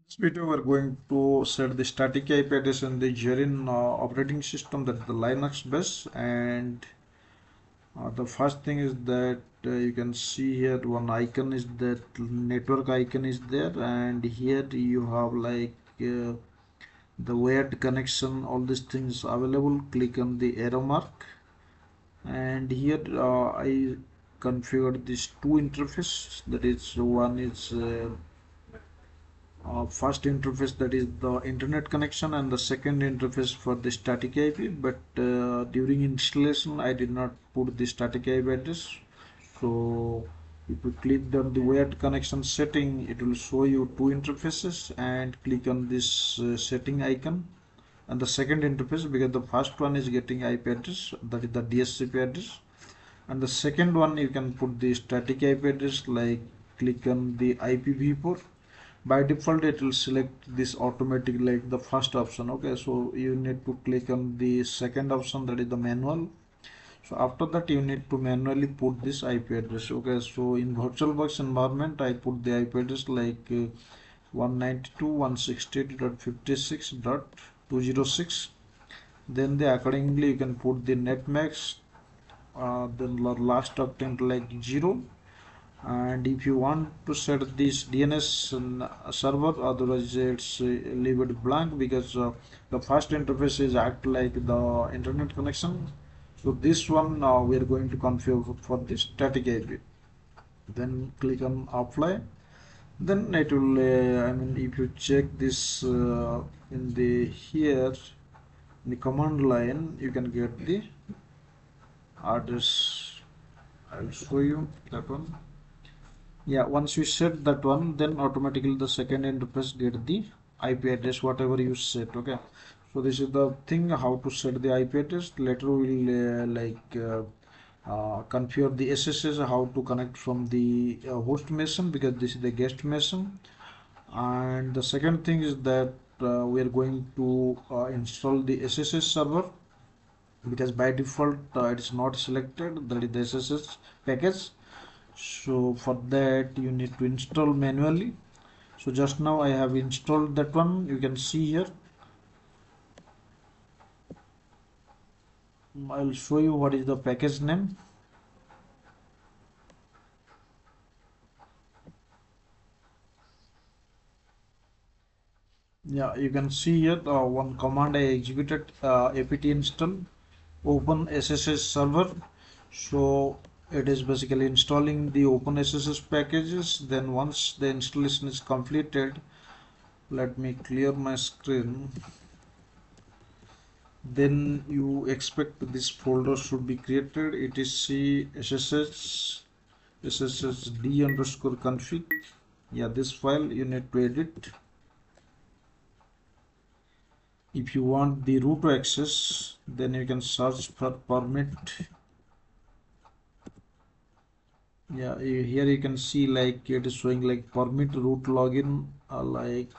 This video we're going to set the static IP address in the Zorin operating system, that is the Linux base. And the first thing is that you can see here one icon is that network icon is there, and here you have like the wired connection, all these things available. Click on the arrow mark, and here I configured these two interfaces, that is one is first interface, that is the internet connection, and the second interface for the static IP. But during installation I did not put the static IP address. So if you click on the wired connection setting, it will show you two interfaces, and click on this setting icon and the second interface, because the first one is getting IP address, that is the DHCP address, and the second one you can put the static IP address. Like click on the IPv4. By default it will select this automatic, like the first option. Okay, so you need to click on the second option, that is the manual. So after that you need to manually put this IP address. Okay, so in VirtualBox environment I put the IP address like 192.168.56.206. then accordingly you can put the netmax, then last octant like 0. And if you want to set this DNS server, otherwise it's leave it blank, because the first interface is act like the internet connection. So this one we are going to configure for this static IP. Then click on apply. Then it will if you check this in the here in the command line, you can get the address. I'll show you that one. Yeah, once you set that one, then automatically the second interface get the IP address whatever you set. Okay, so this is the thing how to set the IP address. Later we will configure the SSH, how to connect from the host machine, because this is the guest machine. And the second thing is that we are going to install the SSH server, because by default it is not selected, that is the SSH package. So for that you need to install manually. So just now I have installed that one, you can see here. I'll show you what is the package name. Yeah, you can see here one command I executed, apt install openssh-server. So it is basically installing the OpenSSH packages. Then once the installation is completed, let me clear my screen. Then you expect this folder should be created. It is sshd_config. Yeah, this file you need to edit. If you want the root access, then you can search for permit. Yeah, here you can see like it is showing like PermitRootLogin, like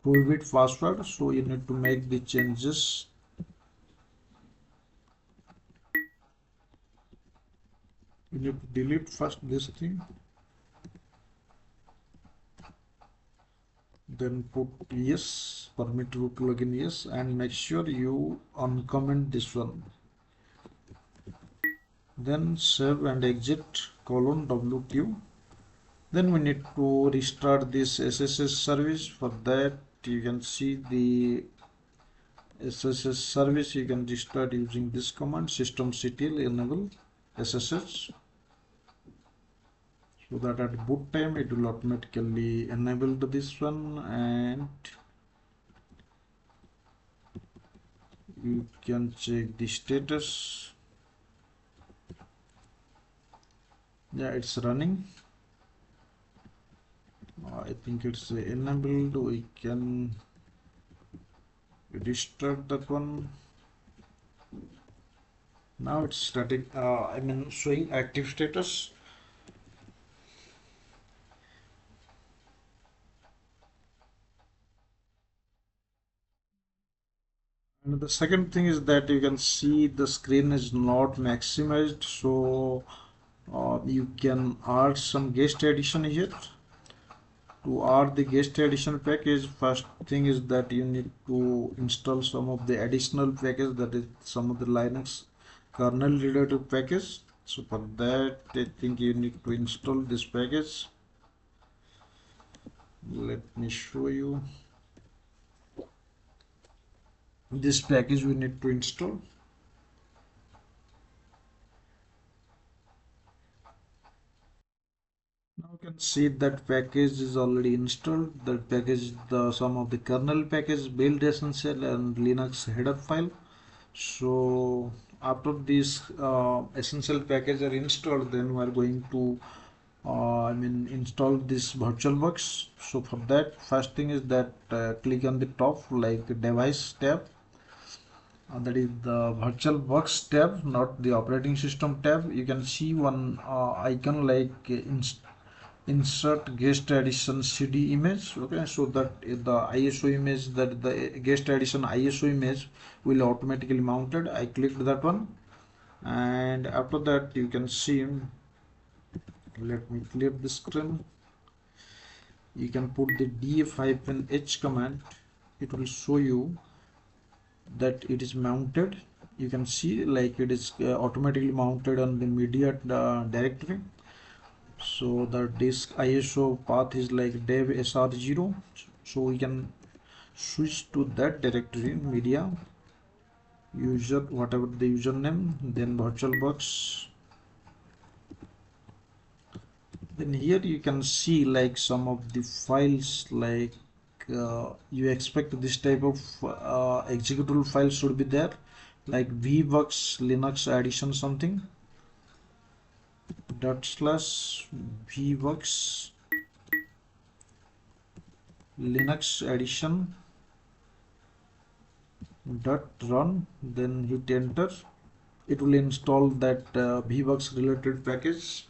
prohibit password. So you need to make the changes. You need to delete first this thing, then put yes, PermitRootLogin yes, and make sure you uncomment this one. Then save and exit :wq. Then we need to restart this SSH service. For that you can see the SSH service, you can restart using this command systemctl enable SSH, so that at boot time it will automatically enable this one. And you can check the status. Yeah, it's running. I think it's enabled. We can restart that one. Now it's static, showing active status. And the second thing is that you can see the screen is not maximized, so you can add some guest addition here. To add the guest addition package, first thing is that you need to install some of the additional package, that is some of the Linux kernel related package. So for that I think you need to install this package. Let me show you this package we need to install. Now you can see that package is already installed. That package is the some of the kernel package, build essential and Linux header file. So after these essential package are installed, then we are going to install this VirtualBox. So for that, first thing is that click on the top like device tab. That is the VirtualBox tab, not the operating system tab. You can see one icon like insert guest addition CD image. Okay, so that the ISO image, that the guest addition ISO image will automatically mounted. I clicked that one, and after that you can see, let me clear the screen. You can put the df-h command. It will show you that it is mounted. You can see like it is automatically mounted on the media directory. So the disk ISO path is like dev sr0, so we can switch to that directory, media user, whatever the username, then VirtualBox. Then here you can see like some of the files, like you expect this type of executable file should be there, like VBox Linux addition something dot slash VBox Linux addition dot run, then hit enter. It will install that VBox related package.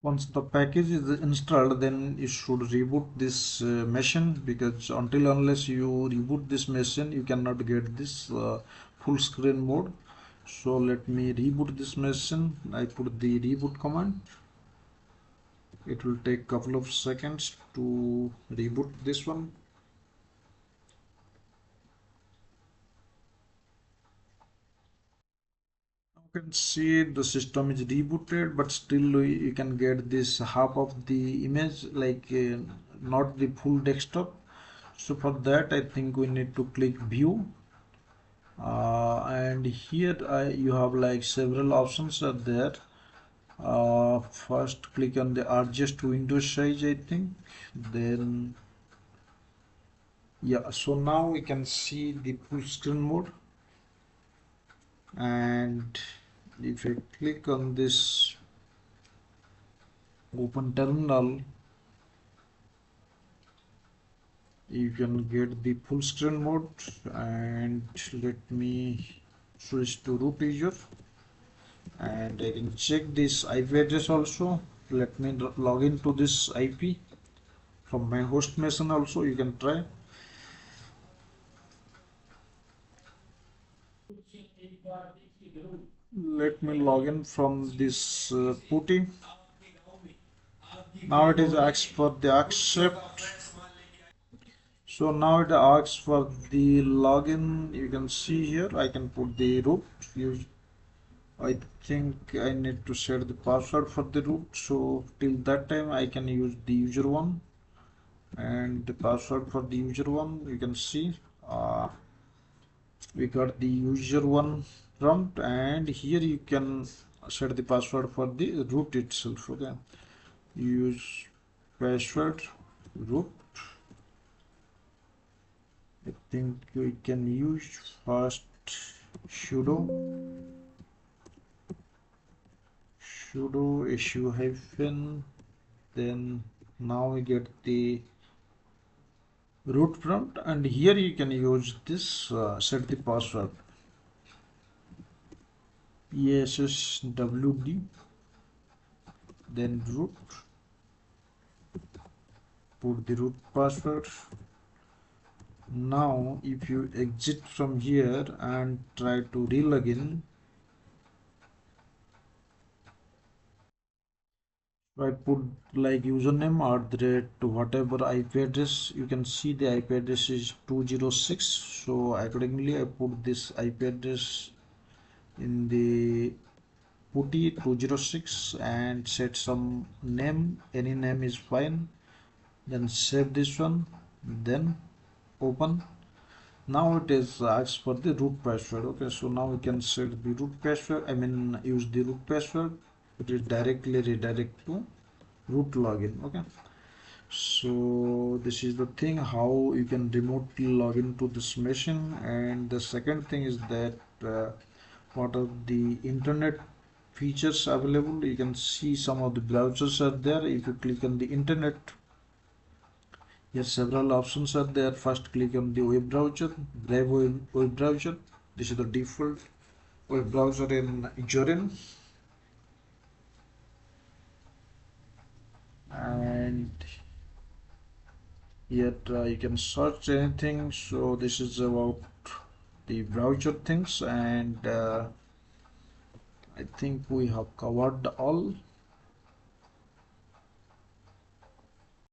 Once the package is installed, then you should reboot this machine, because until unless you reboot this machine you cannot get this full screen mode. So let me reboot this machine. I put the reboot command. It will take couple of seconds to reboot this one. You can see the system is rebooted, but still you can get this half of the image, like not the full desktop. So for that I think we need to click view, and here you have like several options are there. First click on the adjust window size, I think. Then yeah, so now we can see the full screen mode. And if I click on this open terminal, you can get the full screen mode. And let me switch to root user, and I can check this IP address also. Let me log into this IP from my host machine also, you can try. Let me log in from this putty. Now it is asked for the accept. So now it asks for the login. You can see here I can put the root. I think I need to set the password for the root. So till that time I can use the user one, and the password for the user one, you can see we got the user one prompt, and here you can set the password for the root itself. Okay, use password root. I think we can use first sudo issue hyphen, then now we get the root prompt, and here you can use this set the password PSSWD, then root, put the root password, Now if you exit from here and try to re-login, I put like username @ whatever IP address. You can see the IP address is 206, so accordingly I put this IP address in the putty 206 and set some name. Any name is fine. Then save this one, then open. Now it is asks for the root password. Okay, so now we can set the root password, I mean use the root password. It is directly redirect to root login. Okay, so this is the thing how you can remotely log into this machine. And the second thing is that what are the internet features available. You can see some of the browsers are there. If you click on the internet, yes, several options are there. First click on the web browser, Brave web browser. This is the default web browser in Zorin, and yet you can search anything. So this is about the browser things, and I think we have covered all.